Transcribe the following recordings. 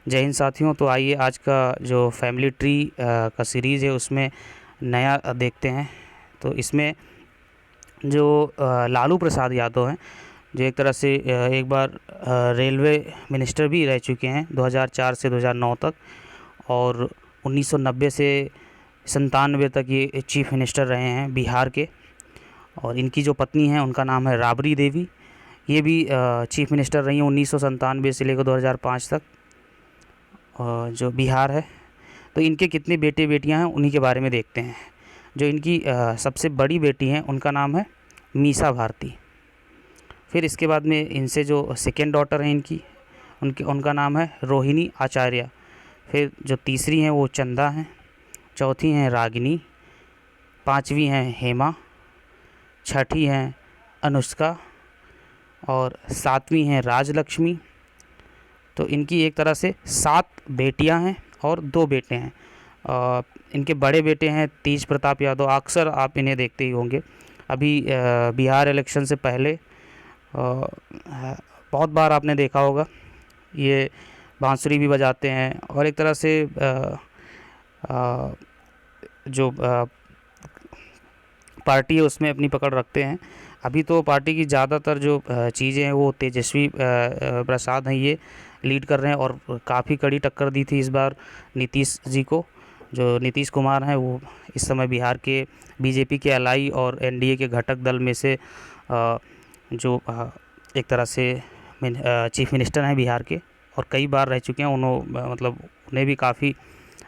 जय हिंद साथियों। तो आइए आज का जो फैमिली ट्री का सीरीज़ है उसमें नया देखते हैं। तो इसमें जो लालू प्रसाद यादव हैं, जो एक तरह से एक बार रेलवे मिनिस्टर भी रह चुके हैं 2004 से 2009 तक, और 1990 से 97 तक ये चीफ मिनिस्टर रहे हैं बिहार के। और इनकी जो पत्नी है उनका नाम है राबड़ी देवी, ये भी चीफ मिनिस्टर रही हैं 1997 से लेकर 2005 तक, जो बिहार है। तो इनके कितने बेटे बेटियां हैं उन्हीं के बारे में देखते हैं। जो इनकी सबसे बड़ी बेटी हैं उनका नाम है मीसा भारती। फिर इसके बाद में इनसे जो सेकेंड डॉटर हैं इनकी, उनका नाम है रोहिणी आचार्य। फिर जो तीसरी हैं वो चंदा हैं, चौथी हैं रागिनी, पांचवी हैं हेमा, छठी हैं अनुष्का और सातवीं हैं राजलक्ष्मी। तो इनकी एक तरह से 7 बेटियां हैं और 2 बेटे हैं। इनके बड़े बेटे हैं तेज प्रताप यादव, अक्सर आप इन्हें देखते ही होंगे। अभी बिहार इलेक्शन से पहले बहुत बार आपने देखा होगा, ये बांसुरी भी बजाते हैं और एक तरह से जो पार्टी है उसमें अपनी पकड़ रखते हैं। अभी तो पार्टी की ज़्यादातर जो चीज़ें हैं वो तेजस्वी प्रसाद हैं, ये लीड कर रहे हैं। और काफ़ी कड़ी टक्कर दी थी इस बार नीतीश जी को। जो नीतीश कुमार हैं वो इस समय बिहार के बीजेपी के एलआई और एनडीए के घटक दल में से जो एक तरह से चीफ मिनिस्टर हैं बिहार के, और कई बार रह चुके हैं। मतलब उन्हें भी काफ़ी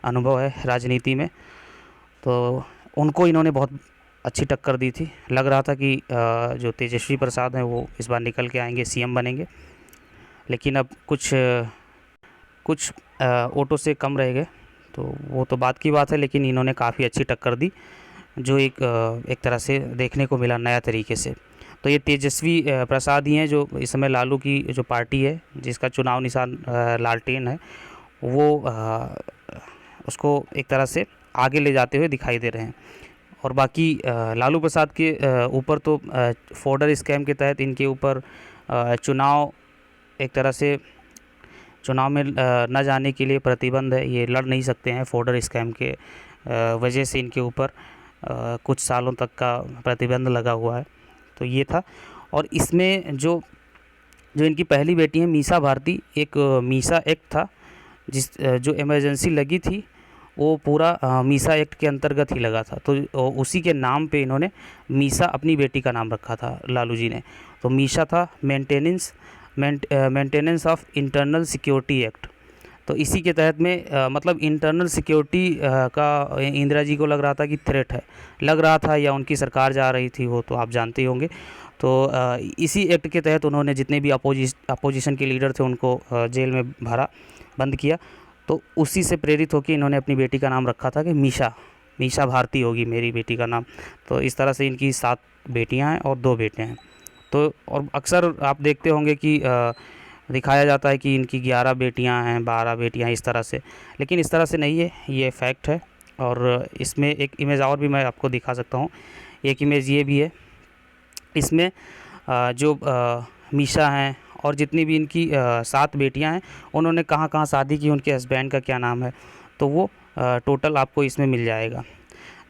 अनुभव है राजनीति में। तो उनको इन्होंने बहुत अच्छी टक्कर दी थी। लग रहा था कि जो तेजस्वी प्रसाद हैं वो इस बार निकल के आएंगे, सीएम बनेंगे, लेकिन अब कुछ वोटों से कम रह गए। तो वो तो बात की बात है, लेकिन इन्होंने काफ़ी अच्छी टक्कर दी, जो एक तरह से देखने को मिला नया तरीके से। तो ये तेजस्वी प्रसाद ही हैं जो इस समय लालू की जो पार्टी है, जिसका चुनाव निशान लालटेन है, वो उसको एक तरह से आगे ले जाते हुए दिखाई दे रहे हैं। और बाकी लालू प्रसाद के ऊपर तो फॉर्डर स्कैम के तहत इनके ऊपर चुनाव एक तरह से चुनाव में न जाने के लिए प्रतिबंध है। ये लड़ नहीं सकते हैं फॉर्डर स्कैम के वजह से इनके ऊपर कुछ सालों तक का प्रतिबंध लगा हुआ है। तो ये था। और इसमें जो इनकी पहली बेटी है मीसा भारती, एक मीसा एक्ट था जो इमरजेंसी लगी थी, वो पूरा मीसा एक्ट के अंतर्गत ही लगा था। तो उसी के नाम पे इन्होंने मीसा अपनी बेटी का नाम रखा था लालू जी ने। तो मीसा था maintenance of internal security act. तो इसी के तहत में मतलब इंटरनल सिक्योरिटी का इंदिरा जी को लग रहा था कि थ्रेट है, लग रहा था, या उनकी सरकार जा रही थी, वो तो आप जानते ही होंगे। तो इसी एक्ट के तहत उन्होंने जितने भी अपोजिशन के लीडर थे उनको जेल में भरा, बंद किया। तो उसी से प्रेरित होकर इन्होंने अपनी बेटी का नाम रखा था कि मीसा भारती होगी मेरी बेटी का नाम। तो इस तरह से इनकी 7 बेटियां हैं और 2 बेटे हैं। तो और अक्सर आप देखते होंगे कि दिखाया जाता है कि इनकी 11 बेटियां हैं, 12 बेटियां, इस तरह से, लेकिन इस तरह से नहीं है, ये फैक्ट है। और इसमें एक इमेज और भी मैं आपको दिखा सकता हूँ। एक इमेज ये भी है, इसमें जो मीसा हैं और जितनी भी इनकी 7 बेटियां हैं, उन्होंने कहाँ कहाँ शादी की, उनके हस्बैंड का क्या नाम है, तो वो टोटल आपको इसमें मिल जाएगा।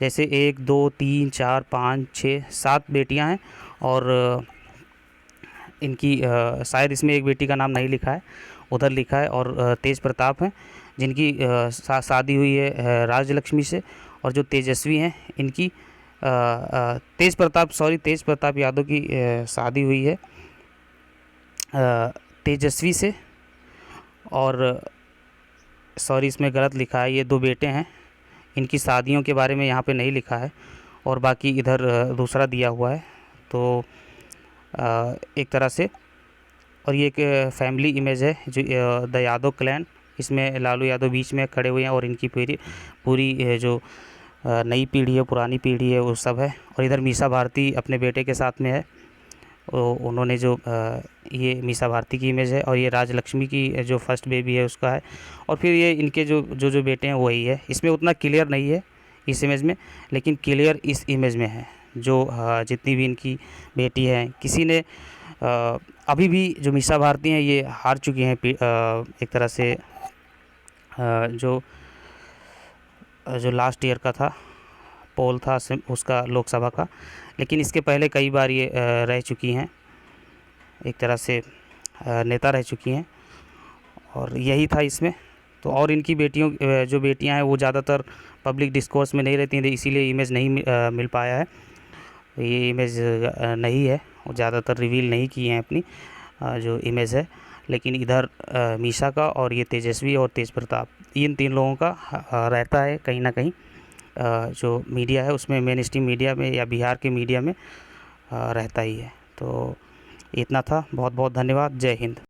जैसे 1 2 3 4 5 6 7 बेटियां हैं, और इनकी शायद इसमें एक बेटी का नाम नहीं लिखा है, उधर लिखा है। और तेज प्रताप हैं जिनकी शादी हुई है राजलक्ष्मी से। और जो तेजस्वी हैं इनकी तेज प्रताप यादव की शादी हुई है तेजस्वी से। और सॉरी, इसमें गलत लिखा है, ये 2 बेटे हैं, इनकी शादियों के बारे में यहाँ पे नहीं लिखा है, और बाकी इधर दूसरा दिया हुआ है। तो एक तरह से, और ये एक फैमिली इमेज है जो द यादव क्लैन, इसमें लालू यादव बीच में खड़े हुए हैं, और इनकी पूरी जो नई पीढ़ी है, पुरानी पीढ़ी है, वो सब है। और इधर मीसा भारती अपने बेटे के साथ में है। उन्होंने जो ये मीसा भारती की इमेज है, और ये राजलक्ष्मी की जो फर्स्ट बेबी है उसका है। और फिर ये इनके जो बेटे हैं वही है। इसमें उतना क्लियर नहीं है इस इमेज में, लेकिन क्लियर इस इमेज में है। जो जितनी भी इनकी बेटी हैं, किसी ने अभी भी जो मीसा भारती हैं ये हार चुकी हैं एक तरह से जो जो लास्ट ईयर का था पोल था उसका लोकसभा का, लेकिन इसके पहले कई बार ये रह चुकी हैं, एक तरह से नेता रह चुकी हैं, और यही था इसमें। तो और इनकी बेटियों जो बेटियां हैं वो ज़्यादातर पब्लिक डिस्कोर्स में नहीं रहती हैं, इसीलिए इमेज नहीं मिल पाया है। ये इमेज नहीं है, वो ज़्यादातर रिवील नहीं की हैं अपनी जो इमेज है। लेकिन इधर मीशा का और ये तेजस्वी और तेज प्रताप, इन 3 लोगों का रहता है कहीं ना कहीं, जो मीडिया है उसमें, मेन स्ट्रीम मीडिया में या बिहार के मीडिया में रहता ही है। तो इतना था, बहुत बहुत धन्यवाद, जय हिंद।